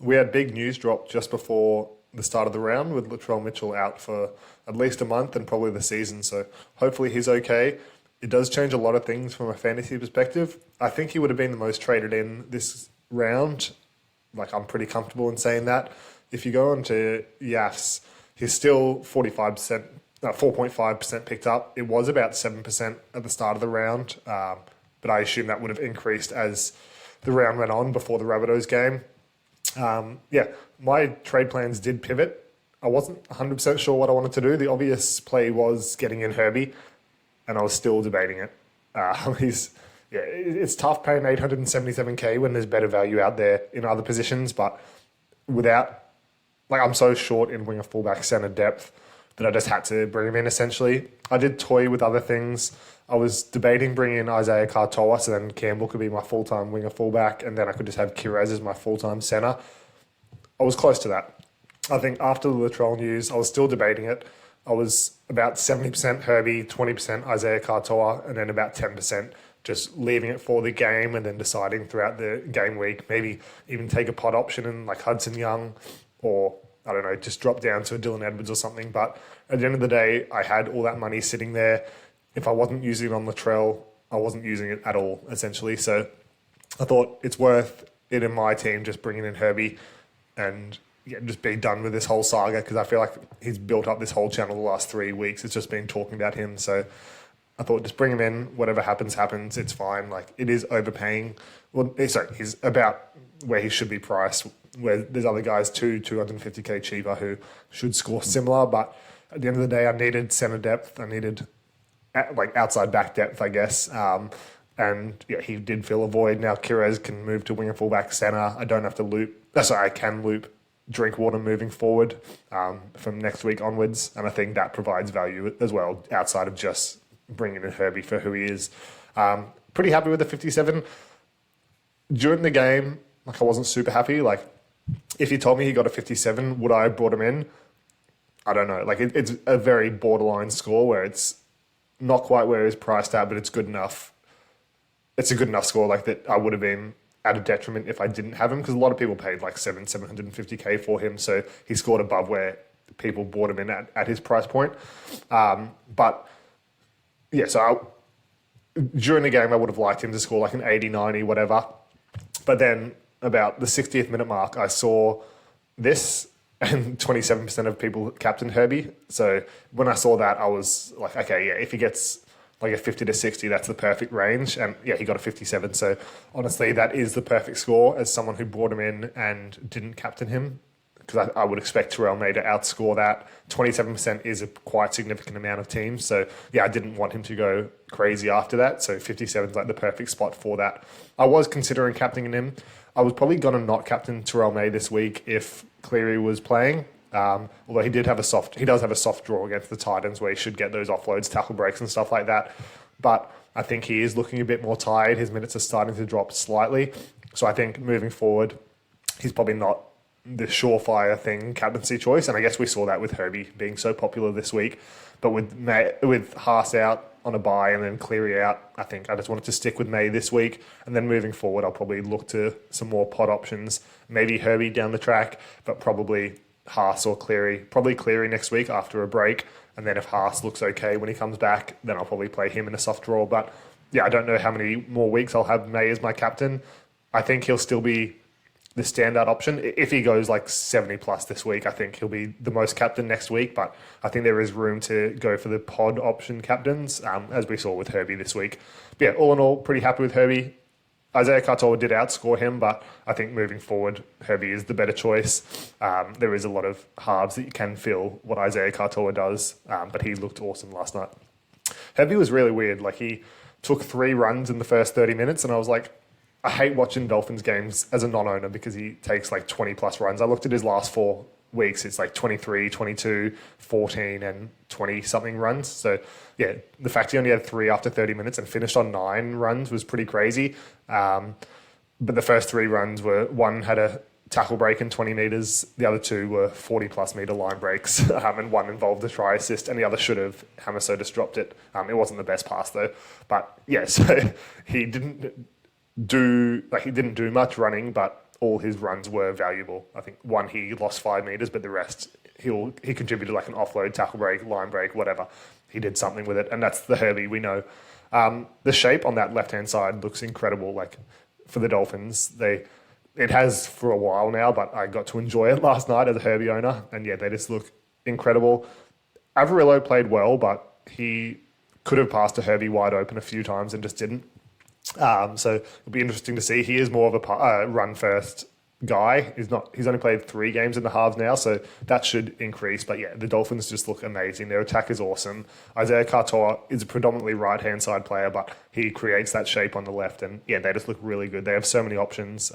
We had big news drop just before the start of the round with Latrell Mitchell out for at least a month and probably the season. So hopefully he's okay. It does change a lot of things from a fantasy perspective. I think he would have been the most traded in this round. Like, I'm pretty comfortable in saying that. If you go on to Yafs, he's still 45%, 4.5% picked up. It was about 7% at the start of the round, but I assume that would have increased as the round went on before the Rabbitohs game. My trade plans did pivot. I wasn't 100% sure what I wanted to do. The obvious play was getting in Herbie, and I was still debating it. It's tough paying 877k when there's better value out there in other positions, but I'm so short in winger, fullback, centre depth that I just had to bring him in essentially. I did toy with other things. I was debating bringing in Isaiah Katoa, so then Campbell could be my full-time winger fullback, and then I could just have Kirez as my full-time centre. I was close to that. I think after the Latrell news, I was still debating it. I was about 70% Herbie, 20% Isaiah Katoa, and then about 10% just leaving it for the game and then deciding throughout the game week, maybe even take a pod option in like Hudson Young or, I don't know, just drop down to a Dylan Edwards or something. But at the end of the day, I had all that money sitting there. If I wasn't using it on Latrell, I wasn't using it at all, essentially. So I thought it's worth it in my team just bringing in Herbie and just be done with this whole saga, because I feel like he's built up this whole channel the last 3 weeks. It's just been talking about him. So I thought just bring him in. Whatever happens, happens. It's fine. Like, it is overpaying. Well, sorry, he's about where he should be priced, where there's other guys 250k cheaper who should score similar. But at the end of the day, I needed centre depth. I needed outside back depth, I guess. He did fill a void. Now Kirez can move to winger, fullback, centre. I don't have to loop. I can loop Drinkwater moving forward from next week onwards, and I think that provides value as well outside of just bringing in Herbie for who he is. Pretty happy with the 57. During the game, I wasn't super happy. If you told me he got a 57, would I have brought him in? I don't know. It's a very borderline score where it's not quite where he's priced at, but it's good enough. It's a good enough score that I would have been at a detriment if I didn't have him, because a lot of people paid 750k for him, so he scored above where people bought him in at his price point. During the game I would have liked him to score an 80, 90, whatever. But then about the 60th minute mark, I saw this, and 27% of people captained Herbie. So when I saw that, I was like, okay, yeah, if he gets a 50 to 60, that's the perfect range. And yeah, he got a 57. So honestly, that is the perfect score as someone who brought him in and didn't captain him, because I would expect Terrell May to outscore that. 27% is a quite significant amount of teams. So yeah, I didn't want him to go crazy after that. So 57 is the perfect spot for that. I was considering captaining him. I was probably going to not captain Terrell May this week if Cleary was playing. Although he does have a soft draw against the Titans where he should get those offloads, tackle breaks and stuff like that. But I think he is looking a bit more tired. His minutes are starting to drop slightly. So I think moving forward, he's probably not the surefire thing, captaincy choice. And I guess we saw that with Herbie being so popular this week. But with Haas out on a bye and then Cleary out, I think I just wanted to stick with May this week. And then moving forward, I'll probably look to some more pod options. Maybe Herbie down the track, but probably Haas or Cleary. Probably Cleary next week after a break. And then if Haas looks okay when he comes back, then I'll probably play him in a soft draw. But yeah, I don't know how many more weeks I'll have May as my captain. I think he'll still be the standout option. If he goes 70 plus this week, I think he'll be the most captain next week. But I think there is room to go for the pod option captains, as we saw with Herbie this week. But yeah, all in all, pretty happy with Herbie. Isaiah Katoa did outscore him, but I think moving forward, Herbie is the better choice. There is a lot of halves that you can fill what Isaiah Katoa does, but he looked awesome last night. Herbie was really weird. He took 3 runs in the first 30 minutes, and I was like, I hate watching Dolphins games as a non-owner because he takes 20 plus runs. I looked at his last 4 weeks. It's 23, 22, 14 and 20 something runs. So yeah, the fact he only had 3 after 30 minutes and finished on 9 runs was pretty crazy. But the first 3 runs were, one had a tackle break in 20 metres, the other 2 were 40 plus metre line breaks, and one involved a try assist, and the other should have. Hamaso just dropped it. It wasn't the best pass though. But yeah, so he didn't do much running, but all his runs were valuable. I think one, he lost 5 meters, but the rest, he contributed like an offload, tackle break, line break, whatever. He did something with it, and that's the Herbie we know. The shape on that left-hand side looks incredible. Like for the Dolphins, it has for a while now, but I got to enjoy it last night as a Herbie owner, and yeah, they just look incredible. Averillo played well, but he could have passed to Herbie wide open a few times and just didn't. So it'll be interesting to see. He is more of a run first guy. He's only played 3 games in the halves now, so that should increase. But yeah, the Dolphins just look amazing. Their attack is awesome. Isaiah Katoa is a predominantly right-hand side player, but he creates that shape on the left, and yeah, they just look really good. They have so many options.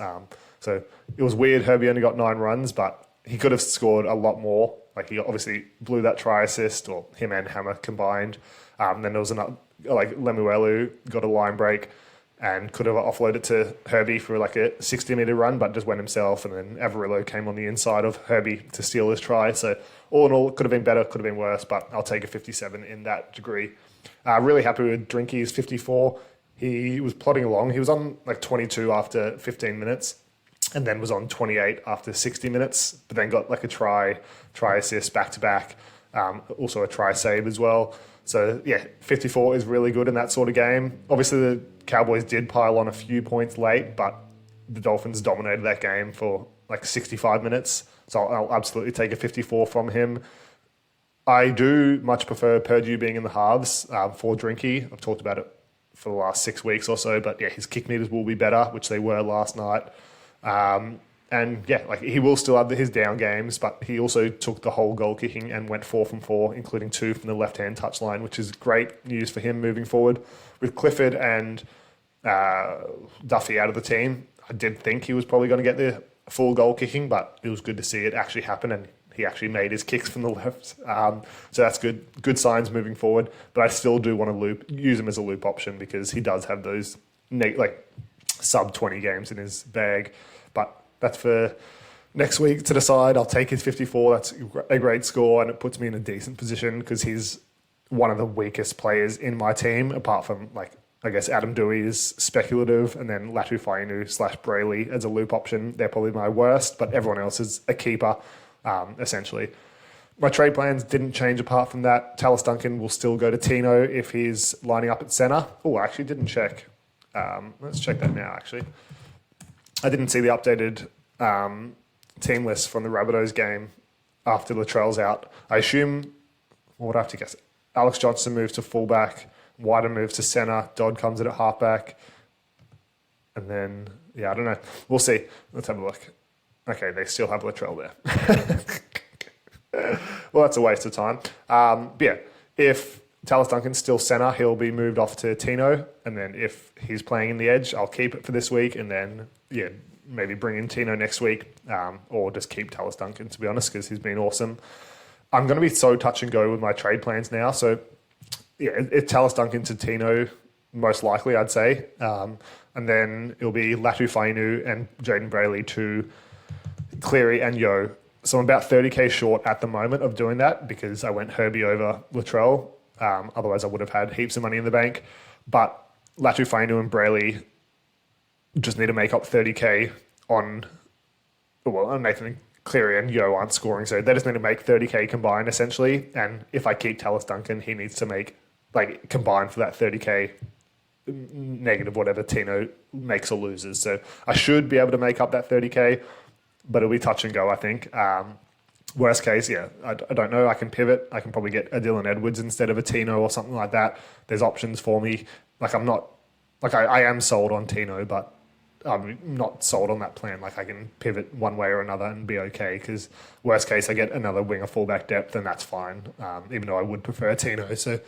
So it was weird Herbie only got 9 runs, but he could have scored a lot more. Like he obviously blew that try assist, or him and Hammer combined. Then there was another, like Lemuelu got a line break and could have offloaded to Herbie for like a 60-meter run, but just went himself, and then Averillo came on the inside of Herbie to steal his try. So all in all, it could have been better, could have been worse, but I'll take a 57 in that degree. Really happy with Drinky's 54. He was plodding along. He was on like 22 after 15 minutes, and then was on 28 after 60 minutes, but then got like a try assist back-to-back, also a try save as well. So yeah, 54 is really good in that sort of game. Obviously the Cowboys did pile on a few points late, but the Dolphins dominated that game for like 65 minutes. So I'll absolutely take a 54 from him. I do much prefer Purdue being in the halves for Drinky. I've talked about it for the last 6 weeks or so, but yeah, his kick meters will be better, which they were last night. And yeah, like he will still have his down games, but he also took the whole goal kicking and went 4 from 4, including 2 from the left-hand touchline, which is great news for him moving forward. With Clifford and Duffy out of the team, I did think he was probably going to get the full goal kicking, but it was good to see it actually happen, and he actually made his kicks from the left. So that's good signs moving forward. But I still do want to use him as a loop option because he does have those sub 20 games in his bag. But that's for next week to decide. I'll take his 54. That's a great score, and it puts me in a decent position because he's one of the weakest players in my team, apart from I guess Adam Dewey is speculative, and then Latu Fainu / Brayley as a loop option. They're probably my worst, but everyone else is a keeper, essentially. My trade plans didn't change apart from that. Tallis Duncan will still go to Tino if he's lining up at centre. Oh, I actually didn't check. Let's check that now, actually. I didn't see the updated team list from the Rabbitohs game after Latrell's out. I assume, what would I have to guess? Alex Johnson moves to fullback, Wider moves to centre, Dodd comes in at halfback, and then, yeah, I don't know. We'll see. Let's have a look. Okay, they still have Latrell there. Well, that's a waste of time. But yeah, if Tallis Duncan's still centre, he'll be moved off to Tino, and then if he's playing in the edge, I'll keep it for this week, and then, yeah, maybe bring in Tino next week, or just keep Tallis Duncan, to be honest, because he's been awesome. I'm going to be so touch and go with my trade plans now, so yeah, it's Tallis Duncan to Tino, most likely, I'd say. And then it'll be Latu Fainu and Jaden Brayley to Cleary and Yo. So I'm about 30K short at the moment of doing that because I went Herbie over Latrell. Otherwise, I would have had heaps of money in the bank. But Latu Fainu and Brayley just need to make up 30K on Nathan Cleary and Yo aren't scoring, so they just need to make 30K combined, essentially. And if I keep Tallis Duncan, he needs to make, combined for that 30K negative whatever Tino makes or loses. So I should be able to make up that 30K, but it'll be touch and go, I think. Worst case, yeah, I don't know. I can pivot. I can probably get a Dylan Edwards instead of a Tino or something like that. There's options for me. I'm not, I am sold on Tino, but I'm not sold on that plan. I can pivot one way or another and be okay, because worst case, I get another winger fullback depth, and that's fine, even though I would prefer Tino. So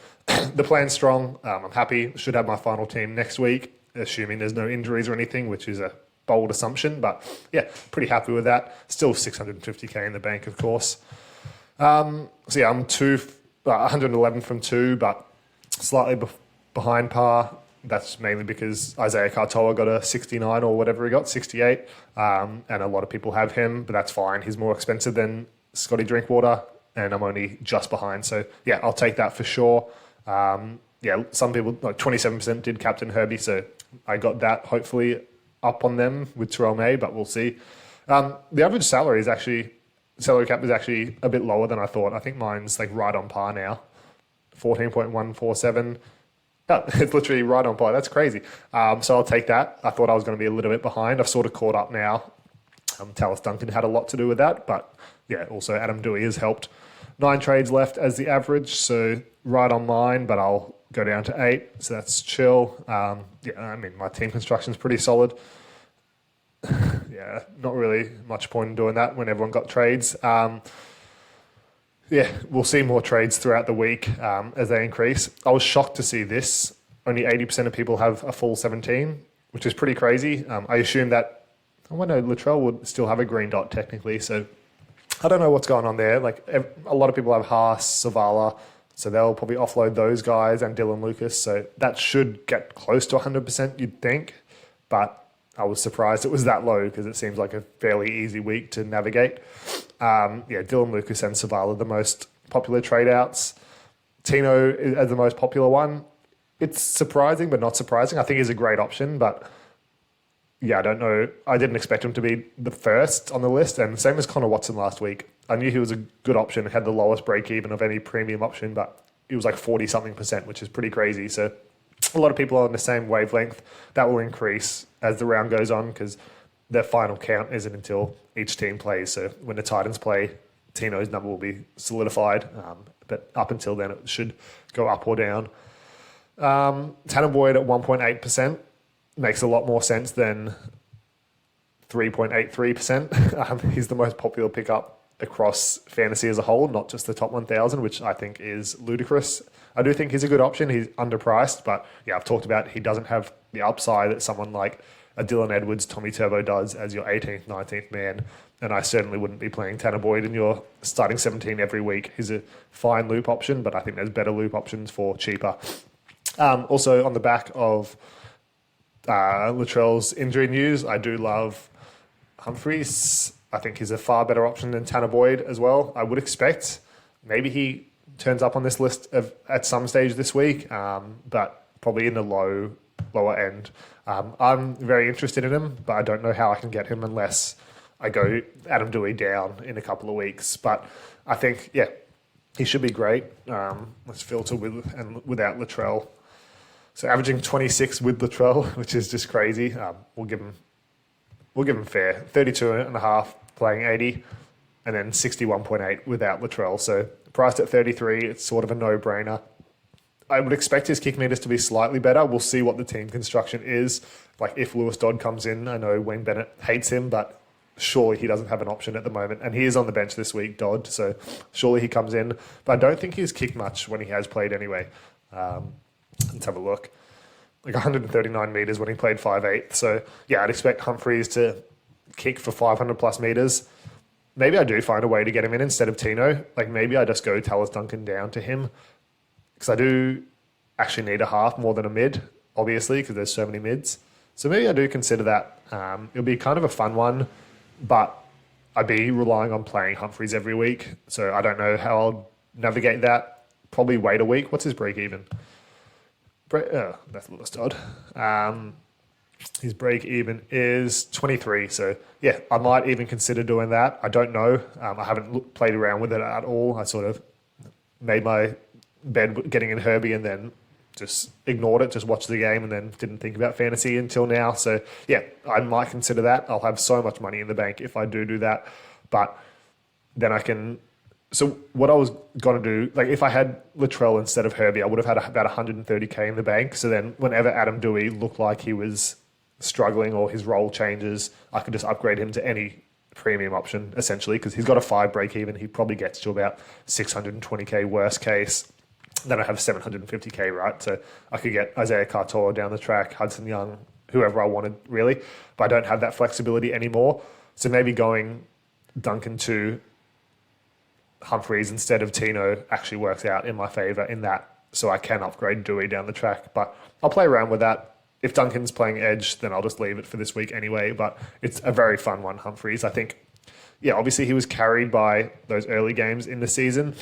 the plan's strong. I'm happy. Should have my final team next week, assuming there's no injuries or anything, which is a bold assumption. But yeah, pretty happy with that. Still 650K in the bank, of course. So yeah, I'm 111 from 2, but slightly behind par. That's mainly because Isaiah Katoa got a 69 or whatever he got, 68. And a lot of people have him, but that's fine. He's more expensive than Scotty Drinkwater, and I'm only just behind. So yeah, I'll take that for sure. Yeah, some people, 27% did captain Herbie, so I got that hopefully up on them with Terrell May, but we'll see. The average salary cap is actually a bit lower than I thought. I think mine's like right on par now, 14.147. Oh, it's literally right on par. That's crazy. So I'll take that. I thought I was going to be a little bit behind. I've sort of caught up now. Tallis Duncan had a lot to do with that, but yeah, also Adam Dewey has helped. 9 trades left as the average, so right on mine, but I'll go down to 8, so that's chill. My team construction's pretty solid. Yeah, not really much point in doing that when everyone got trades. We'll see more trades throughout the week as they increase. I was shocked to see this. Only 80% of people have a full 17, which is pretty crazy. I assume that, Latrell would still have a green dot technically, so I don't know what's going on there. Like a lot of people have Haas, Savala, so they'll probably offload those guys and Dylan Lucas. So that should get close to 100%, you'd think. But I was surprised it was that low because it seems like a fairly easy week to navigate. Dylan Lucas and Savala, the most popular trade outs. Tino as the most popular one. It's surprising, but not surprising. I think he's a great option, but I don't know. I didn't expect him to be the first on the list, and same as Connor Watson last week. I knew he was a good option, had the lowest break even of any premium option, but it was like 40-something%, which is pretty crazy. So a lot of people are on the same wavelength. That will increase as the round goes on because their final count isn't until each team plays. So when the Titans play, Tino's number will be solidified, but up until then it should go up or down. Tanner Boyd at 1.8%. Makes a lot more sense than 3.83%. He's the most popular pickup across fantasy as a whole, not just the top 1,000, which I think is ludicrous. I do think he's a good option. He's underpriced, but I've talked about he doesn't have the upside that someone like a Dylan Edwards, Tommy Turbo does as your 18th, 19th man. And I certainly wouldn't be playing Tanner Boyd in your starting 17 every week. He's a fine loop option, but I think there's better loop options for cheaper. Also, on the back of Latrell's injury news, I do love Humphreys. I think he's a far better option than Tanner Boyd as well. I would expect maybe he turns up on this list at some stage this week, but probably in the lower end. I'm very interested in him, but I don't know how I can get him unless I go Adam Dewey down in a couple of weeks. But I think, he should be great. Let's filter with and without Latrell. So averaging 26 with Latrell, which is just crazy. We'll give him fair. 32.5 playing 80, and then 61.8 without Latrell. So priced at 33, it's sort of a no-brainer. I would expect his kick meters to be slightly better. We'll see what the team construction is. Like if Lewis Dodd comes in, I know Wayne Bennett hates him, but surely he doesn't have an option at the moment. And he is on the bench this week, Dodd, so surely he comes in. But I don't think he's kicked much when he has played anyway. Let's have a look. Like 139 meters when he played 5'8". So I'd expect Humphreys to kick for 500 plus meters. Maybe I do find a way to get him in instead of Tino. Like maybe I just go Tallis Duncan down to him because I do actually need a half more than a mid, obviously, because there's so many mids. So maybe I do consider that. It'll be kind of a fun one, but I'd be relying on playing Humphreys every week. So I don't know how I'll navigate that. Probably wait a week. What's his break even? That's a little odd. His break even is 23. So I might even consider doing that. I don't know. I haven't played around with it at all. I sort of made my bed getting in Herbie and then just ignored it, just watched the game and then didn't think about fantasy until now. So I might consider that. I'll have so much money in the bank if I do that. But then I can... So what I was going to do, like if I had Latrell instead of Herbie, I would have had about 130K in the bank. So then whenever Adam Dewey looked like he was struggling or his role changes, I could just upgrade him to any premium option, essentially, because he's got a 5 break even. He probably gets to about 620K worst case. Then I have 750K, right? So I could get Isaiah Cartor down the track, Hudson Young, whoever I wanted, really. But I don't have that flexibility anymore. So maybe going Duncan to Humphreys instead of Tino actually works out in my favour in that. So I can upgrade Dewey down the track. But I'll play around with that. If Duncan's playing edge, then I'll just leave it for this week anyway. But it's a very fun one, Humphreys. I think, obviously he was carried by those early games in the season.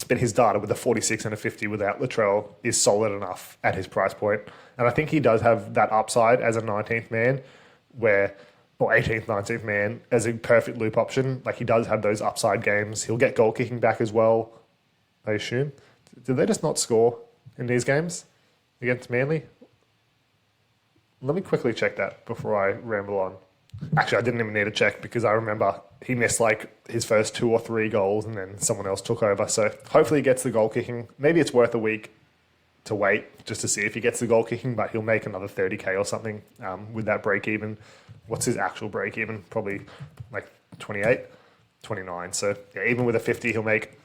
But his data with a 46 and a 50 without Latrell is solid enough at his price point. And I think he does have that upside as a 19th man. or 18th, 19th man as a perfect loop option. Like he does have those upside games. He'll get goal kicking back as well, I assume. Did they just not score in these games against Manly? Let me quickly check that before I ramble on. Actually, I didn't even need to check because I remember he missed like his first 2 or 3 goals and then someone else took over. So hopefully he gets the goal kicking. Maybe it's worth a week to wait just to see if he gets the goal kicking, but he'll make another 30k or something with that break even. What's his actual break even? Probably like 28, 29. So yeah, even with a 50, he'll make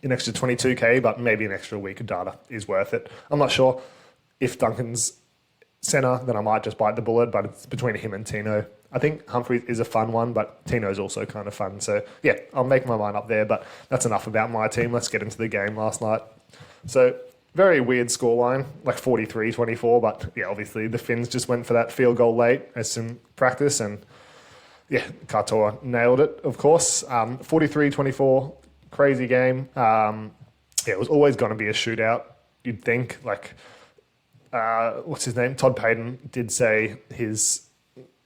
an extra 22k, but maybe an extra week of data is worth it. I'm not sure if Duncan's centre, then I might just bite the bullet, but it's between him and Tino. I think Humphreys is a fun one, but Tino's also kind of fun. So yeah, I'll make my mind up there, but that's enough about my team. Let's get into the game last night. So very weird scoreline, like 43-24, but yeah, obviously the Finns just went for that field goal late as some practice, and yeah, Katoa nailed it, of course. 43-24, crazy game. Yeah, it was always going to be a shootout, you'd think. Like, what's his name? Todd Payton did say his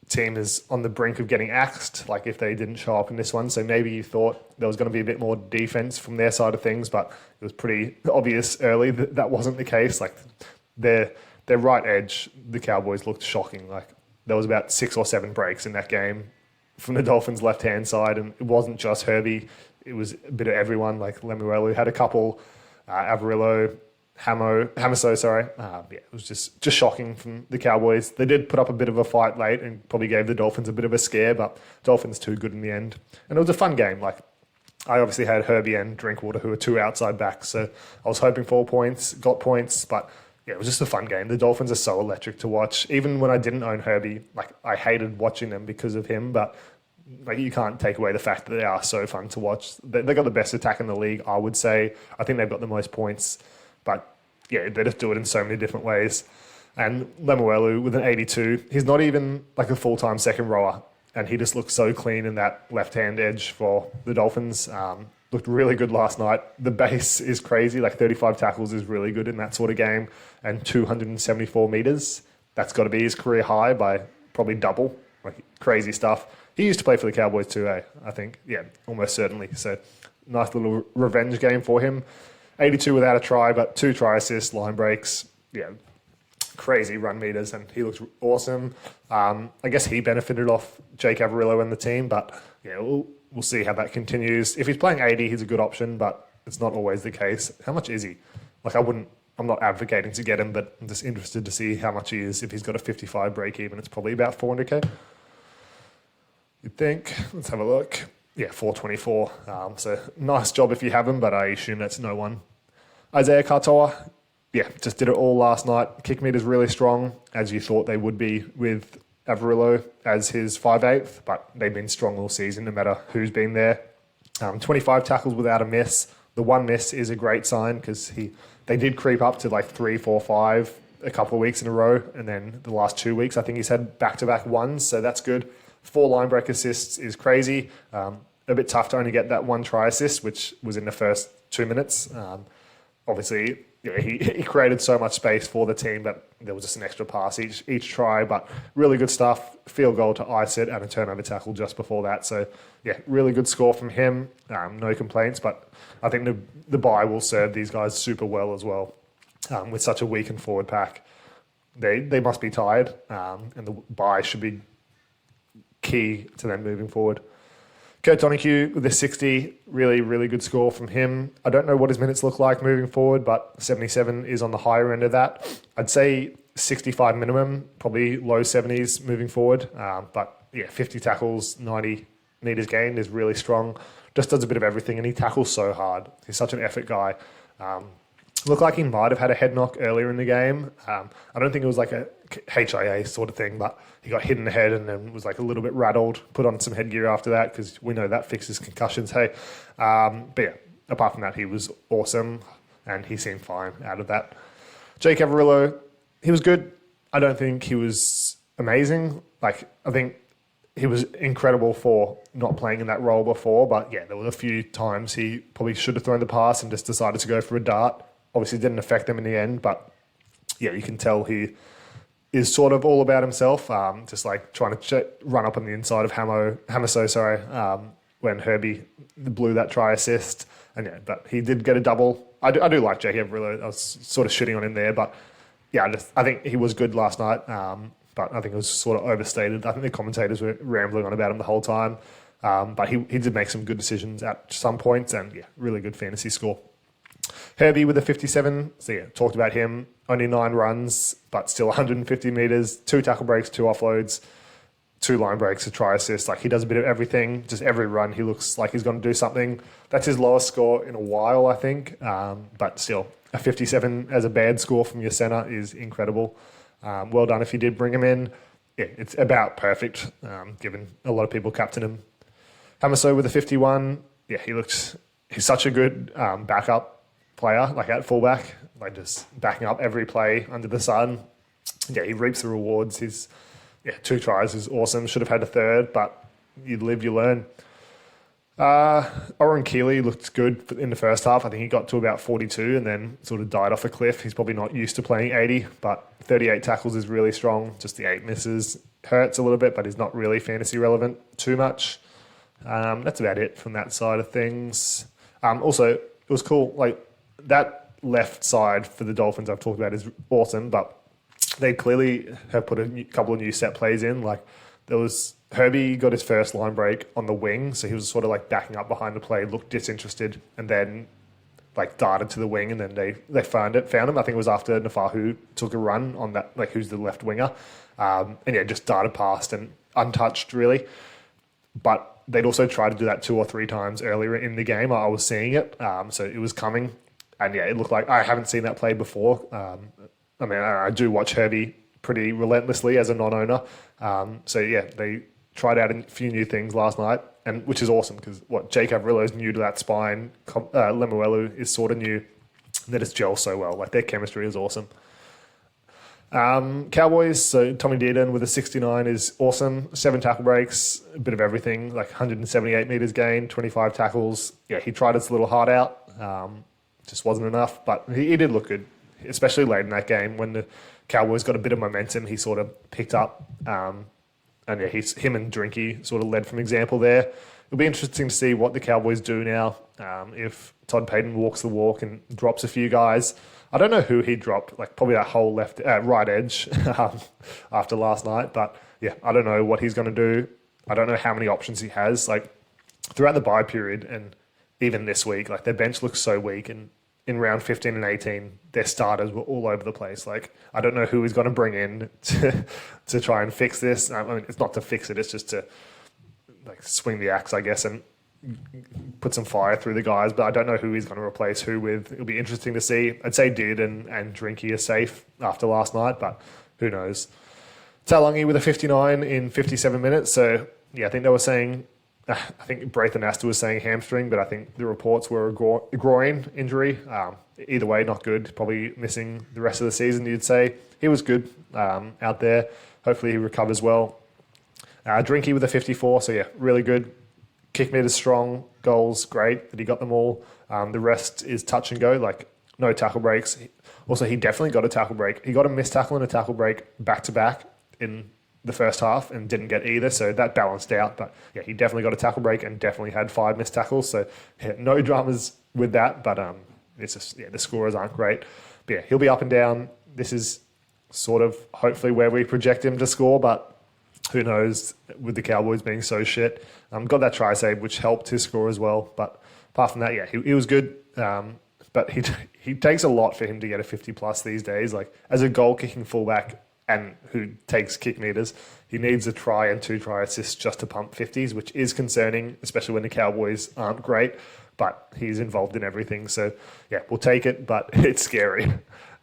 team is on the brink of getting axed, like if they didn't show up in this one. So maybe you thought there was going to be a bit more defense from their side of things, but it was pretty obvious early that that wasn't the case. Like their right edge, the Cowboys looked shocking. Like there was about 6 or 7 breaks in that game from the Dolphins' left-hand side, and it wasn't just Herbie. It was a bit of everyone. Like Lemuelu had a couple, Avarillo, Hamaso, sorry. Yeah, it was just shocking from the Cowboys. They did put up a bit of a fight late and probably gave the Dolphins a bit of a scare, but Dolphins too good in the end. And it was a fun game. Like I obviously had Herbie and Drinkwater, who are 2 outside backs, so I was hoping 4 points, got points, but yeah, it was just a fun game. The Dolphins are so electric to watch. Even when I didn't own Herbie, like I hated watching them because of him, but like you can't take away the fact that they are so fun to watch. They got the best attack in the league, I would say. I think they've got the most points, but yeah, they just do it in so many different ways. And Lemuelu with an 82, he's not even like a full-time second rower, and he just looks so clean in that left-hand edge for the Dolphins. Looked really good last night. The base is crazy, like 35 tackles is really good in that sort of game, and 274 metres. That's got to be his career high by probably double. Like crazy stuff. He used to play for the Cowboys too, I think. Yeah, almost certainly. So nice little revenge game for him. 82 without a try, but 2 try assists, line breaks. Yeah, crazy run meters, and he looks awesome. I guess he benefited off Jake Avarillo and the team, but yeah, we'll see how that continues. If he's playing 80, he's a good option, but it's not always the case. How much is he? Like I'm not advocating to get him, but I'm just interested to see how much he is. If he's got a 55 break even, it's probably about 400k. You'd think. Let's have a look. Yeah, 424. So nice job if you have him, but I assume that's no one. Isaiah Katoa, yeah, just did it all last night. Kick meters really strong, as you thought they would be with Avarillo as his 5'8", but they've been strong all season, no matter who's been there. 25 tackles without a miss. The one miss is a great sign because they did creep up to like 3, 4, 5 a couple of weeks in a row, and then the last 2 weeks, I think he's had back-to-back ones, so that's good. 4 line break assists is crazy. A bit tough to only get that 1 try assist, which was in the first 2 minutes. Obviously, you know, he created so much space for the team, but there was just an extra pass each try, but really good stuff. Field goal to ice it and a turnover tackle just before that. So, yeah, really good score from him. No complaints, but I think the bye will serve these guys super well as well. With such a weakened forward pack, they must be tired, and the bye should be key to them moving forward. Kurt Donahue with a 60, really, really good score from him. I don't know what his minutes look like moving forward, but 77 is on the higher end of that. I'd say 65 minimum, probably low 70s moving forward. But yeah, 50 tackles, 90 metres gained is really strong. Just does a bit of everything, and he tackles so hard. He's such an effort guy. Looked like he might have had a head knock earlier in the game. I don't think it was like a HIA sort of thing, but he got hit in the head and then was like a little bit rattled, put on some headgear after that because we know that fixes concussions. But yeah, apart from that, he was awesome and he seemed fine out of that. Jake Avarillo, he was good. I don't think he was amazing. Like, I think he was incredible for not playing in that role before, but yeah, there were a few times he probably should have thrown the pass and just decided to go for a dart. Obviously, it didn't affect them in the end, but yeah, you can tell he is sort of all about himself, just like trying to run up on the inside of Hamaso, when Herbie blew that try assist. And yeah, but he did get a double. I do like Jake Everett. I was sort of shitting on him there, but yeah, I think he was good last night. But I think it was sort of overstated. I think the commentators were rambling on about him the whole time. But he did make some good decisions at some points, and yeah, really good fantasy score. Herbie with a 57. So yeah, talked about him. Only 9 runs, but still 150 meters, 2 tackle breaks, 2 offloads, 2 line breaks, a try assist. Like, he does a bit of everything. Just every run, he looks like he's going to do something. That's his lowest score in a while, I think. But still, a 57 as a bad score from your center is incredible. Well done if you did bring him in. Yeah, it's about perfect, given a lot of people captain him. Hamaso with a 51. Yeah, he's such a good backup player, like at fullback, like just backing up every play under the sun. Yeah, he reaps the rewards. His 2 tries is awesome. Should have had a third, but you live, you learn. Oren Keeley looked good in the first half. I think he got to about 42 and then sort of died off a cliff. He's probably not used to playing 80, but 38 tackles is really strong. Just the 8 misses hurts a little bit, but he's not really fantasy relevant too much. That's about it from that side of things. Also, it was cool. Like, that left side for the Dolphins I've talked about is awesome, but they clearly have put a couple of new set plays in. Like, there was Herbie got his first line break on the wing, so he was sort of like backing up behind the play, looked disinterested, and then like darted to the wing, and then they found him. I think it was after Nafahu took a run on that, like, who's the left winger, and yeah, just darted past and untouched really. But they'd also tried to do that 2 or 3 times earlier in the game. I was seeing it, so it was coming, and yeah, it looked like I haven't seen that play before. I mean, I do watch Herbie pretty relentlessly as a non-owner. So yeah, they tried out a few new things last night, and which is awesome because Jake Averillo is new to that spine. Lemuelu is sort of new. They just gel so well. Like, their chemistry is awesome. Cowboys, so Tommy Dearden with a 69 is awesome. 7 tackle breaks, a bit of everything, like 178 meters gained, 25 tackles. Yeah, he tried his little heart out. Just wasn't enough, but he did look good, especially late in that game when the Cowboys got a bit of momentum. He sort of picked up, and yeah, him and Drinky sort of led from example there. It'll be interesting to see what the Cowboys do now. If Todd Payton walks the walk and drops a few guys, I don't know who he dropped, like probably that whole right edge after last night. But yeah, I don't know what he's going to do. I don't know how many options he has. Like, throughout the bye period and even this week, like, their bench looks so weak, and in round 15 and 18, their starters were all over the place. Like, I don't know who he's going to bring in to try and fix this. I mean, it's not to fix it. It's just to like swing the axe, I guess, and put some fire through the guys. But I don't know who he's going to replace who with. It'll be interesting to see. I'd say Did and Drinky are safe after last night, but who knows. Talangi with a 59 in 57 minutes. So, yeah, I think they were saying... I think Braithen Astor was saying hamstring, but I think the reports were a groin injury. Either way, not good. Probably missing the rest of the season, you'd say. He was good out there. Hopefully he recovers well. Drinky with a 54, so yeah, really good. Kick meters strong, goals great that he got them all. The rest is touch and go, like no tackle breaks. Also, he definitely got a tackle break. He got a missed tackle and a tackle break back-to-back in the first half and didn't get either, so that balanced out. But yeah, he definitely got a tackle break and definitely had 5 missed tackles, so yeah, no dramas with that. But it's just, yeah, the scorers aren't great. But yeah, he'll be up and down. This is sort of hopefully where we project him to score, but who knows with the Cowboys being so shit. Got that try save, which helped his score as well. But apart from that, yeah, he was good. But he takes a lot for him to get a 50 plus these days. Like, as a goal kicking fullback and who takes kick meters, he needs a try and 2 try assists just to pump 50s, which is concerning, especially when the Cowboys aren't great. But he's involved in everything. So yeah, we'll take it, but it's scary.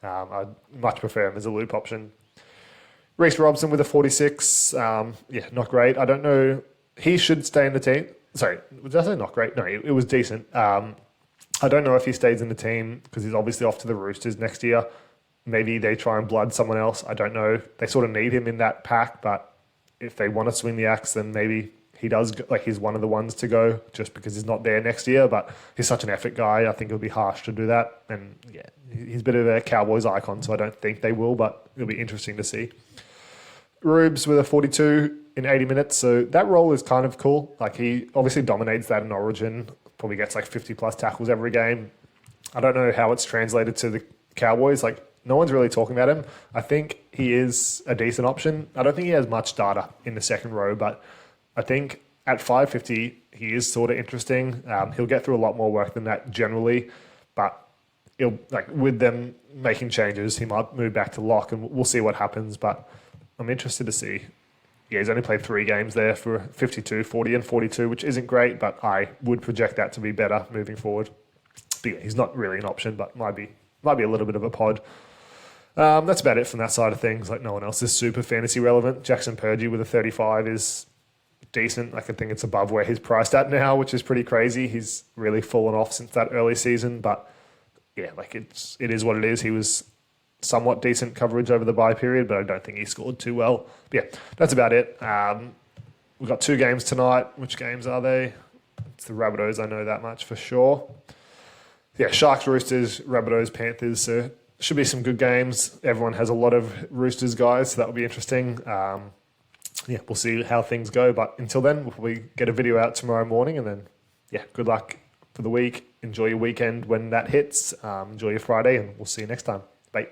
I'd much prefer him as a loop option. Reece Robson with a 46. Yeah, not great. I don't know. He should stay in the team. Sorry, did I say not great? No, it was decent. I don't know if he stays in the team because he's obviously off to the Roosters next year. Maybe they try and blood someone else. I don't know. They sort of need him in that pack, but if they want to swing the axe, then maybe he does, like, he's one of the ones to go just because he's not there next year, but he's such an effort guy. I think it would be harsh to do that. And yeah, he's a bit of a Cowboys icon, so I don't think they will, but it'll be interesting to see. Rubes with a 42 in 80 minutes, so that role is kind of cool. Like, he obviously dominates that in Origin, probably gets like 50 plus tackles every game. I don't know how it's translated to the Cowboys. Like, no one's really talking about him. I think he is a decent option. I don't think he has much data in the second row, but I think at 550, he is sort of interesting. He'll get through a lot more work than that generally, but he'll, like, with them making changes, he might move back to lock, and we'll see what happens. But I'm interested to see. Yeah, he's only played 3 games there for 52, 40 and 42, which isn't great, but I would project that to be better moving forward. But yeah, he's not really an option, but might be a little bit of a pod. That's about it from that side of things. Like, no one else is super fantasy relevant. Jackson Purdy with a 35 is decent. Like, I think it's above where he's priced at now, which is pretty crazy. He's really fallen off since that early season, but yeah, like, it is what it is. He was somewhat decent coverage over the bye period, but I don't think he scored too well. But yeah, that's about it. We've got 2 games tonight. Which games are they? It's the Rabbitohs, I know that much for sure. Yeah, Sharks, Roosters, Rabbitohs, Panthers. So should be some good games. Everyone has a lot of Roosters guys, so that will be interesting. Yeah, we'll see how things go. But until then, we'll probably get a video out tomorrow morning, and then, yeah, good luck for the week. Enjoy your weekend when that hits. Enjoy your Friday, and we'll see you next time. Bye.